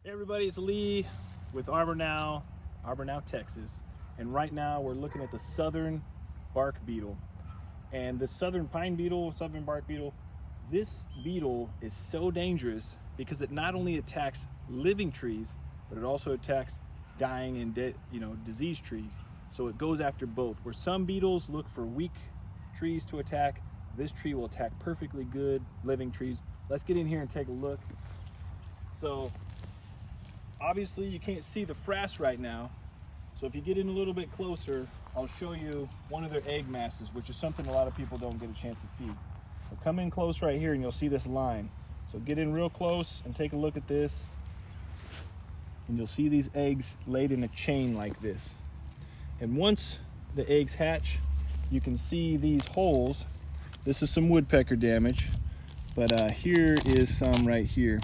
Hey everybody, it's Lee with Arbor Now, Texas. And right now we're looking at the southern bark beetle. And the southern pine beetle, southern bark beetle, this beetle is so dangerous because it not only attacks living trees, but it also attacks dying and diseased trees. So it goes after both. Where some beetles look for weak trees to attack, this tree will attack perfectly good living trees. Let's get in here and take a look. So obviously you can't see the frass right now, so if you get in a little bit closer, I'll show you one of their egg masses, which is something a lot of people don't get a chance to see. So come in close right here and you'll see this line. So get in real close and take a look at this, and you'll see these eggs laid in a chain like this. And once the eggs hatch, you can see these holes. This is some woodpecker damage, but here is some right here.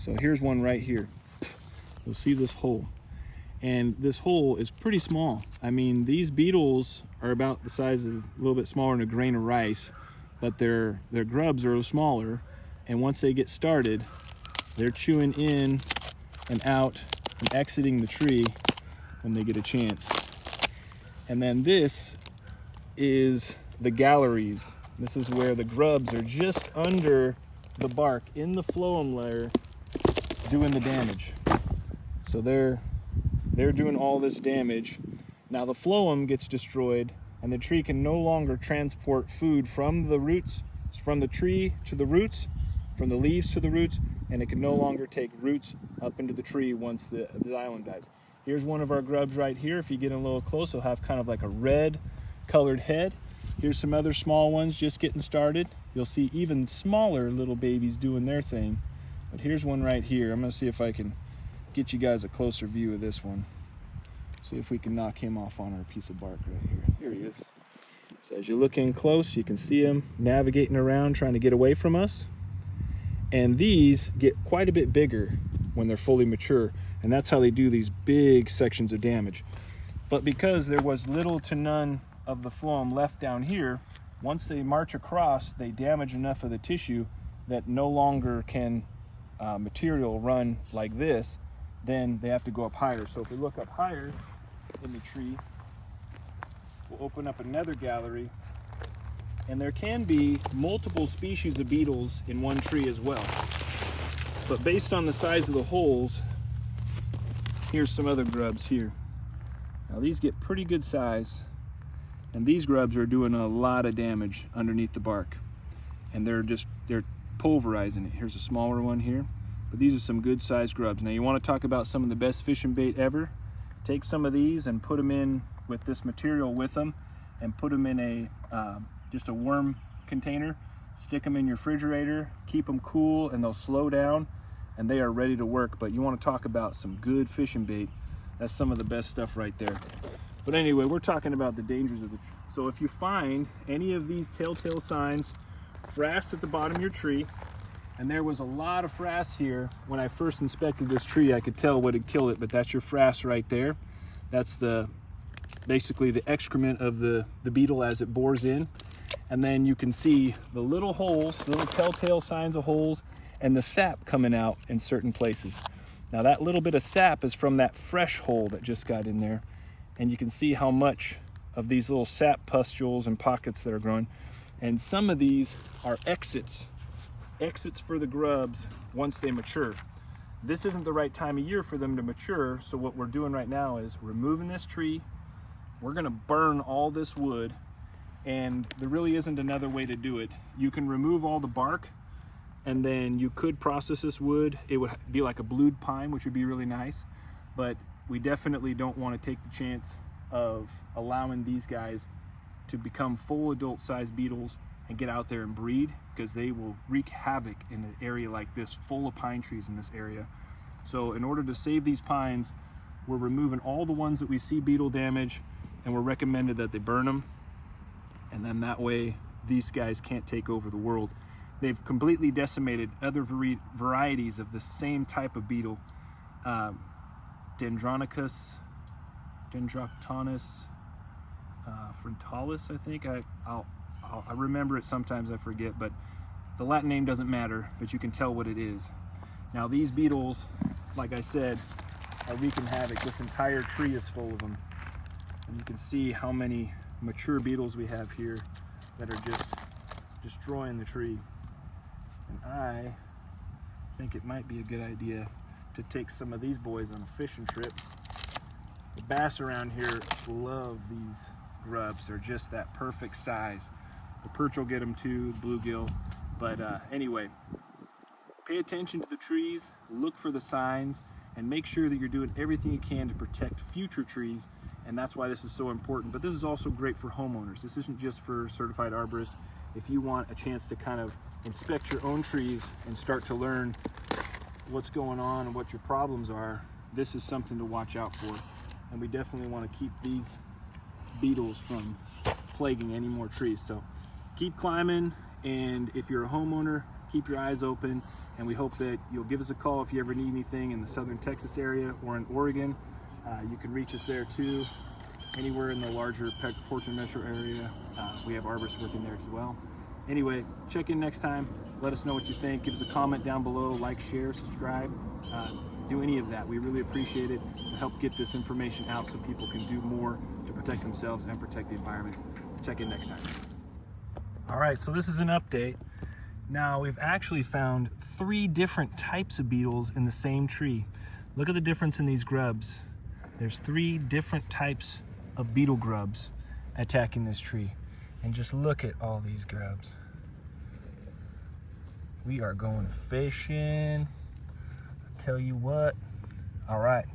So here's one right here. You'll see this hole, and this hole is pretty small. I mean, these beetles are about the size of a little bit smaller than a grain of rice, but their grubs are smaller, and once they get started, they're chewing in and out and exiting the tree when they get a chance. And then this is the galleries. This is where the grubs are just under the bark in the phloem layer doing the damage. So they're doing all this damage. Now the phloem gets destroyed and the tree can no longer transport food from the roots, from the tree to the roots, from the leaves to the roots, and it can no longer take roots up into the tree once the xylem dies. Here's one of our grubs right here. If you get in a little close, it'll have kind of like a red colored head. Here's some other small ones just getting started. You'll see even smaller little babies doing their thing. But here's one right here. I'm gonna see if I can get you guys a closer view of this one. See if we can knock him off on our piece of bark right here. Here he is. So as you look in close, you can see him navigating around trying to get away from us. And these get quite a bit bigger when they're fully mature, and that's how they do these big sections of damage. But because there was little to none of the phloem left down here, once they march across, they damage enough of the tissue that no longer can material run like this. Then they have to go up higher. So if we look up higher in the tree, we'll open up another gallery, and there can be multiple species of beetles in one tree as well. But based on the size of the holes, here's some other grubs here. Now these get pretty good size, and these grubs are doing a lot of damage underneath the bark, and they're pulverizing it. Here's a smaller one here. But these are some good sized grubs. Now you want to talk about some of the best fishing bait ever. Take some of these and put them in with this material with them, and put them in just a worm container. Stick them in your refrigerator, keep them cool, and they'll slow down, and they are ready to work. But you want to talk about some good fishing bait. That's some of the best stuff right there. But anyway, we're talking about the dangers of the tree. So if you find any of these telltale signs, frass at the bottom of your tree, and there was a lot of frass here when I first inspected this tree, I could tell what had killed it, but that's your frass right there. That's basically the excrement of the beetle as it bores in. And then you can see the little holes, little telltale signs of holes, and the sap coming out in certain places. Now that little bit of sap is from that fresh hole that just got in there. And you can see how much of these little sap pustules and pockets that are growing. And some of these are exits for the grubs once they mature. This isn't the right time of year for them to mature, so what we're doing right now is removing this tree. We're gonna burn all this wood, and there really isn't another way to do it. You can remove all the bark, and then you could process this wood. It would be like a blued pine, which would be really nice, but we definitely don't want to take the chance of allowing these guys to become full adult sized beetles and get out there and breed, because they will wreak havoc in an area like this full of pine trees in this area. So in order to save these pines, we're removing all the ones that we see beetle damage, and we're recommended that they burn them, and then that way these guys can't take over the world. They've completely decimated other varieties of the same type of beetle, Dendroctonus frontalis, I think. I remember it sometimes, I forget, but the Latin name doesn't matter, but you can tell what it is. Now these beetles like I said, are wreaking havoc. This entire tree is full of them. And you can see how many mature beetles we have here that are just destroying the tree. And I think it might be a good idea to take some of these boys on a fishing trip. The bass around here love these grubs. They're just that perfect size. The perch will get them too, the bluegill. But anyway, pay attention to the trees, look for the signs, and make sure that you're doing everything you can to protect future trees. And that's why this is so important. But this is also great for homeowners. This isn't just for certified arborists. If you want a chance to kind of inspect your own trees and start to learn what's going on and what your problems are, this is something to watch out for. And we definitely want to keep these beetles from plaguing any more trees. So keep climbing, and if you're a homeowner, keep your eyes open, and we hope that you'll give us a call if you ever need anything in the southern Texas area or in Oregon. You can reach us there too, anywhere in the larger Portland metro area. We have arborists working there as well. Anyway, check in next time. Let us know what you think. Give us a comment down below, like, share, subscribe. Do any of that. We really appreciate it to help get this information out so people can do more to protect themselves and protect the environment. Check in next time. All right, so this is an update. Now, we've actually found 3 different types of beetles in the same tree. Look at the difference in these grubs. There's 3 different types of beetle grubs attacking this tree. And just look at all these grubs. We are going fishing. I tell you what. All right.